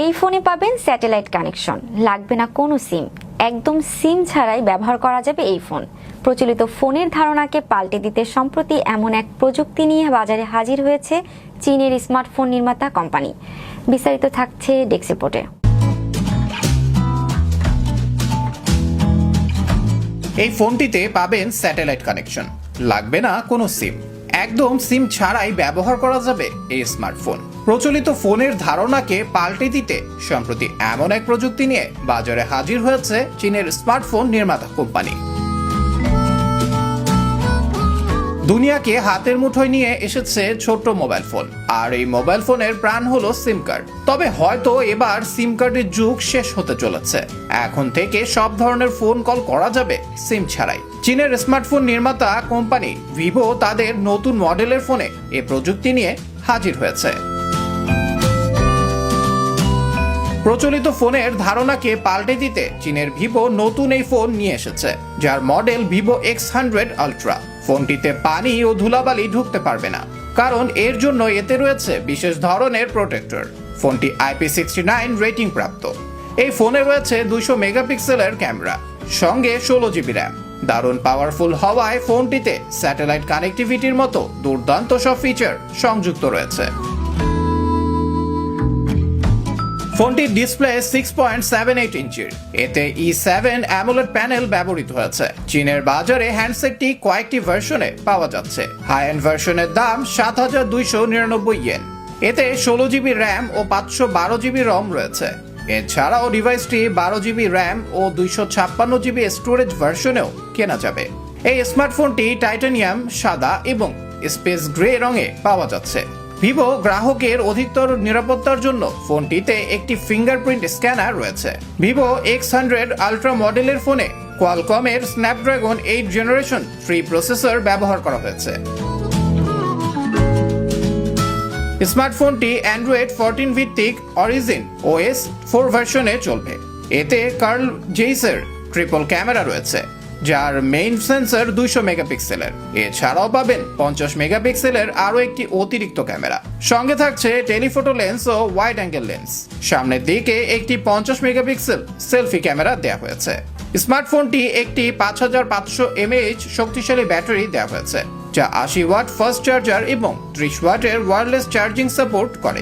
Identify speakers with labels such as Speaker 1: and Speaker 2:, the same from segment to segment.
Speaker 1: এই ফোনে পাবেন স্যাটেলাইট কানেকশন, লাগবে না কোনো সিম, একদম সিম ছাড়াই ব্যবহার করা যাবে এই ফোন। প্রচলিত ফোনের ধারণাকে পাল্টে দিতে সম্প্রতি এমন এক প্রযুক্তি নিয়ে বাজারে হাজির হয়েছে চীনের স্মার্টফোন নির্মাতা কোম্পানি। বিস্তারিত থাকছে ডেস্ক রিপোর্টে।
Speaker 2: এই ফোনটিতে পাবেন স্যাটেলাইট কানেকশন, লাগবে না কোনো সিম, একদম সিম ছাড়াই ব্যবহার করা যাবে এই স্মার্টফোন। প্রচলিত ফোনের ধারণাকে পাল্টে দিতে সম্প্রতি এমন এক প্রযুক্তি নিয়ে বাজারে হাজির হয়েছে চীনের স্মার্টফোন নির্মাতা কোম্পানি। দুনিয়াকে হাতের মুঠোয় নিয়ে এসেছে ছোট্ট মোবাইল ফোন, আর এই মোবাইল ফোনের প্রাণ হলো সিম কার্ড। তবে হয়তো এবার সিম কার্ডের যুগ শেষ হতে চলেছে। এখন থেকে সব ধরনের ফোন কল করা যাবে সিম ছাড়াই। চীনের স্মার্টফোন নির্মাতা কোম্পানি ভিভো তাদের নতুন মডেলের ফোনে এই প্রযুক্তি নিয়ে হাজির হয়েছে। প্রচলিত ফোনের ধারণাকে পাল্টে দিতে চীনের ভিভো নতুন এই ফোন নিয়ে এসেছে, যার মডেল ভিভো X100 আলট্রা। ফোনটিতে পানি ও ধুলাবালি ঢুকতে পারবে না, কারণ এর জন্য এতে রয়েছে বিশেষ ধরনের প্রোটেক্টর। ফোনটি IP69 রেটিং প্রাপ্ত। এই ফোনে রয়েছে 200 মেগাপিক্সেলের ক্যামেরা, সঙ্গে 16 জিবি র্যাম। দারুণ পাওয়ারফুল হওয়ায় ফোনটিতে স্যাটেলাইট কানেক্টিভিটির মতো দুর্দান্ত সব ফিচার সংযুক্ত রয়েছে। ফোনটির ডিসপ্লে 6.78 ইঞ্চির। এতে E7 অ্যামোলেড প্যানেল ব্যবহৃত হয়েছে। চীনের বাজারে হ্যান্ডসেটটি কয়েকটি ভার্সনে পাওয়া যাচ্ছে। হাই এন্ড ভার্সনের দাম 7,299 ইয়েন। এতে 16 জিবি র্যাম ও 512 জিবি রম রয়েছে। এছাড়াও ডিভাইসটি 12 জিবি র্যাম ও 256 জিবি স্টোরেজ ভার্সনেও কেনা যাবে। এই স্মার্টফোনটি টাইটানিয়াম, সাদা এবং স্পেস গ্রে রঙে পাওয়া যাচ্ছে। ভিভো গ্রাহকের অধিকতর নিরাপত্তার জন্য ফোনটিতে একটি ফিঙ্গারপ্রিন্ট স্ক্যানার রয়েছে। ভিভো X100 আলট্রা মডেলের ফোনে কোয়ালকমের স্ন্যাপড্রাগন 8 জেনারেশন 3 প্রসেসর ব্যবহার করা হয়েছে। স্মার্টফোনটি অ্যান্ড্রয়েড 14 ভিত্তিক অরিজিন OS 4 ভার্সনে চলবে। এতে কার্ল জেইসের ট্রিপল ক্যামেরা রয়েছে, যার মেইন সেন্সর 200 মেগাপিক্সেলের। এছাড়াও পাবেন 50 মেগাপিক্সেলের আরও একটি অতিরিক্ত ক্যামেরা। সঙ্গে থাকছে টেলিফোটো লেন্স ও ওয়াইড অ্যাঙ্গেল লেন্স। সামনের দিকে একটি 50 মেগাপিক্সেল সেলফি ক্যামেরা দেওয়া হয়েছে। স্মার্টফোনটি একটি 5500 mAh শক্তিশালী ব্যাটারি দেওয়া হয়েছে, যা 80 ওয়াট ফাস্ট চার্জার এবং 30 ওয়াটের ওয়্যারলেস চার্জিং সাপোর্ট করে।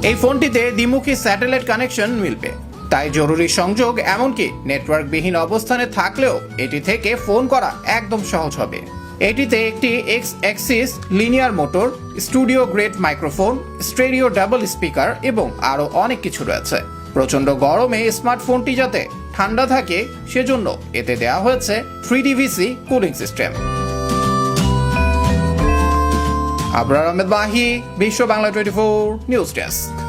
Speaker 2: এই ফোনটিতে দ্বিমুখী স্যাটেলাইট কানেকশন মিলবে, তাই জরুরি সংযোগ এমনকি নেটওয়ার্কবিহীন অবস্থানে থাকলেও এটি থেকে ফোন করা একদম সহজ হবে। এটিতে একটি X Axis linear motor, studio grade microphone, stereo double speaker এবং আরও অনেক কিছু রয়েছে। প্রচন্ড গরমে স্মার্টফোনটি যাতে ঠান্ডা থাকে সেজন্য এতে দেওয়া হয়েছে 3DVC cooling system. Abrar Ahmed Mahi, বিশ্ব বাংলা 24 নিউজ ডেস্ক।